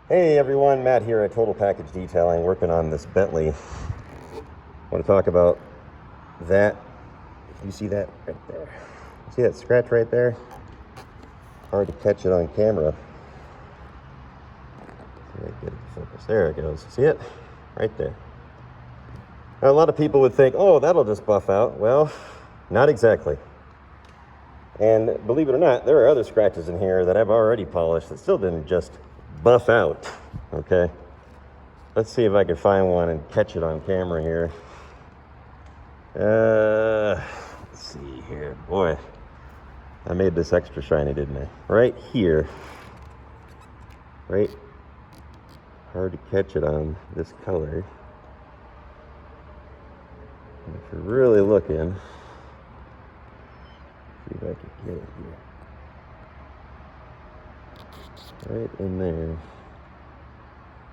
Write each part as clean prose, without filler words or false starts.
Hey everyone, Matt here at Total Package Detailing, working on this Bentley. I want to talk about that. You see that right there? See that scratch right there? Hard to catch it on camera. See if I can get it to focus. There it goes. See it? Right there. Now, a lot of people would think, oh, that'll just buff out. Well, not exactly. And believe it or not, there are other scratches in here that I've already polished that still didn't just buff out. Okay, let's see if I can find one and catch it on camera here. Let's see here. Boy, I made this extra shiny, didn't I? Right here. Right. Hard to catch it on this color. And if you're really looking, see if I can get it here. Right in there.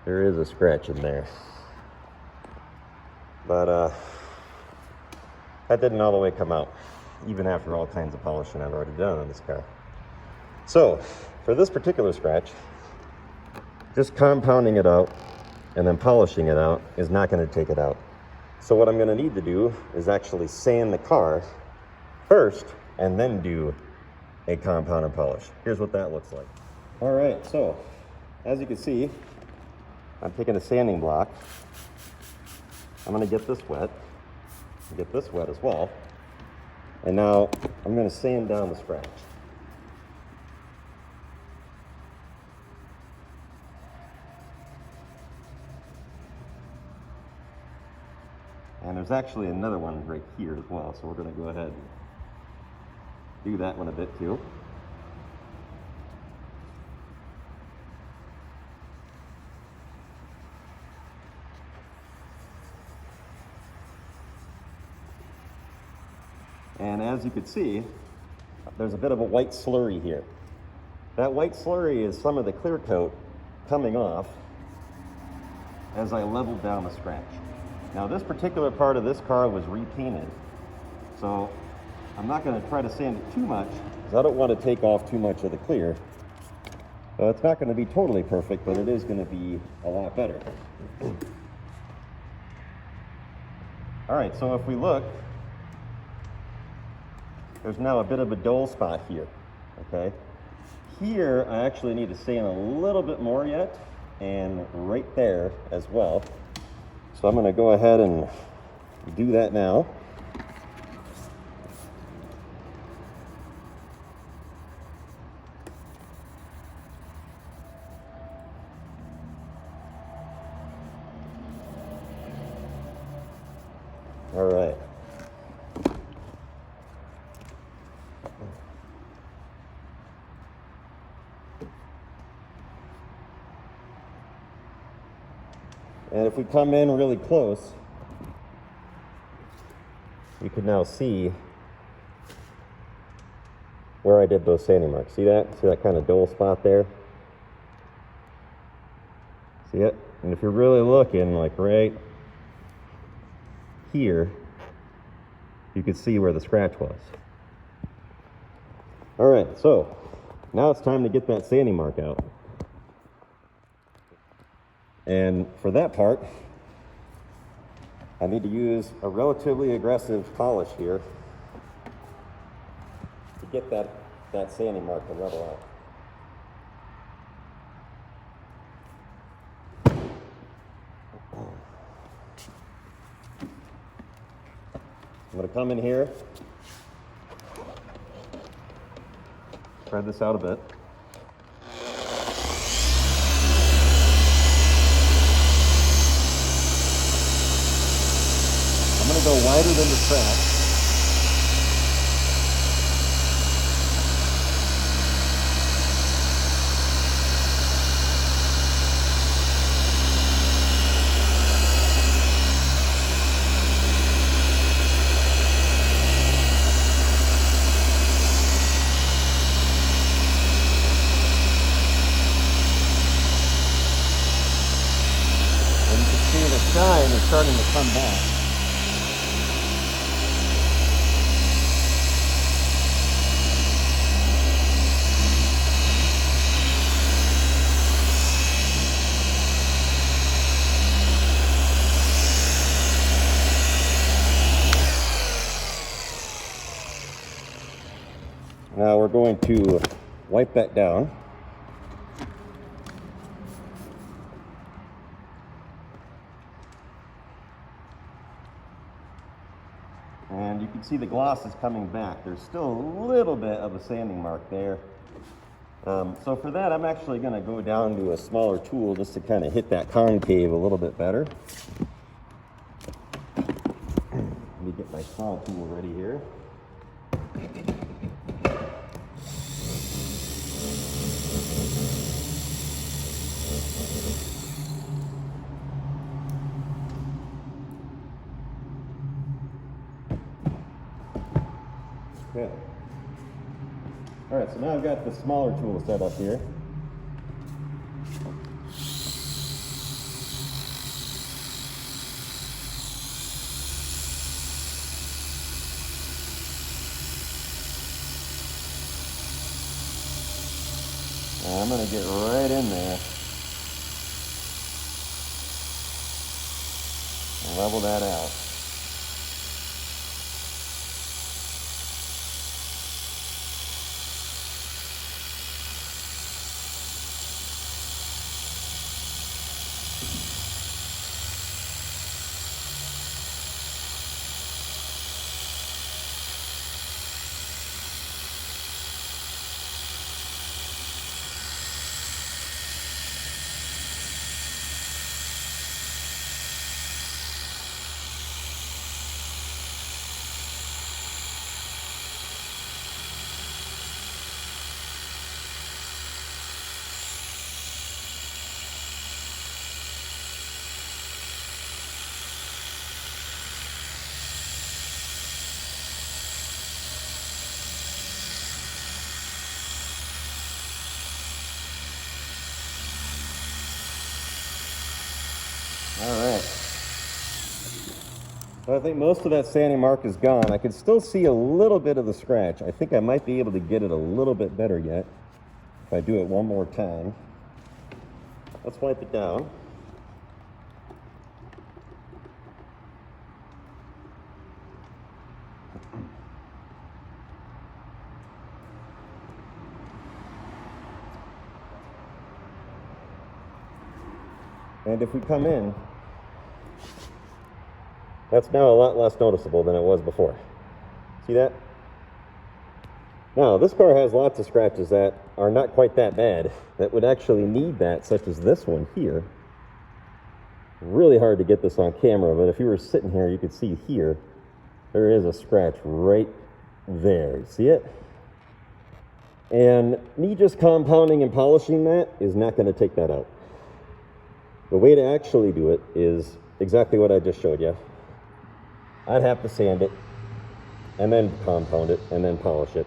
There is a scratch in there. But that didn't all the way come out, even after all kinds of polishing I've already done on this car. So, for this particular scratch, just compounding it out and then polishing it out is not going to take it out. So what I'm going to need to do is actually sand the car first and then do a compound and polish. Here's what that looks like. All right, so as you can see, I'm taking a sanding block. I'm going to get this wet, get this wet as well. And now I'm going to sand down the scratch. And there's actually another one right here as well, so we're going to go ahead and do that one a bit too. And as you can see, there's a bit of a white slurry here. That white slurry is some of the clear coat coming off as I leveled down the scratch. Now this particular part of this car was repainted, so I'm not going to try to sand it too much because I don't want to take off too much of the clear. So it's not going to be totally perfect, but it is going to be a lot better. All right, so if we look, there's now a bit of a dull spot here, okay? Here, I actually need to sand a little bit more yet, and right there as well. So I'm gonna go ahead and do that now. All right. And if we come in really close, you can now see where I did those sanding marks. See that? See that kind of dull spot there? See it? And if you're really looking, like right here, you can see where the scratch was. All right, so now it's time to get that sanding mark out. And for that part, I need to use a relatively aggressive polish here to get that sanding mark to level out. I'm going to come in here, spread this out a bit. I'm going to go wider than the scratch. And you can see the shine is starting to come back. Now we're going to wipe that down. And you can see the gloss is coming back. There's still a little bit of a sanding mark there. So for that, I'm actually going to go down to a smaller tool just to kind of hit that concave a little bit better. Let me get my small tool ready here. Okay. All right, so now I've got the smaller tool set up here. And I'm going to get right in there and level that out. All right. So I think most of that sanding mark is gone. I can still see a little bit of the scratch. I think I might be able to get it a little bit better yet if I do it one more time. Let's wipe it down. And if we come in, that's now a lot less noticeable than it was before. See that? Now, this car has lots of scratches that are not quite that bad, that would actually need that, such as this one here. Really hard to get this on camera, but if you were sitting here, you could see here, there is a scratch right there. You see it? And me just compounding and polishing that is not going to take that out. The way to actually do it is exactly what I just showed you. I'd have to sand it, and then compound it, and then polish it.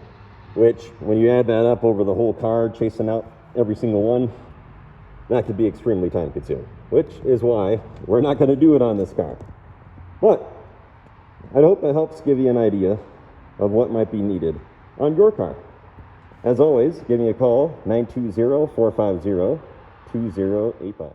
Which, when you add that up over the whole car, chasing out every single one, that could be extremely time consuming. Which is why we're not going to do it on this car. But I hope that helps give you an idea of what might be needed on your car. As always, give me a call, 920-450-2085.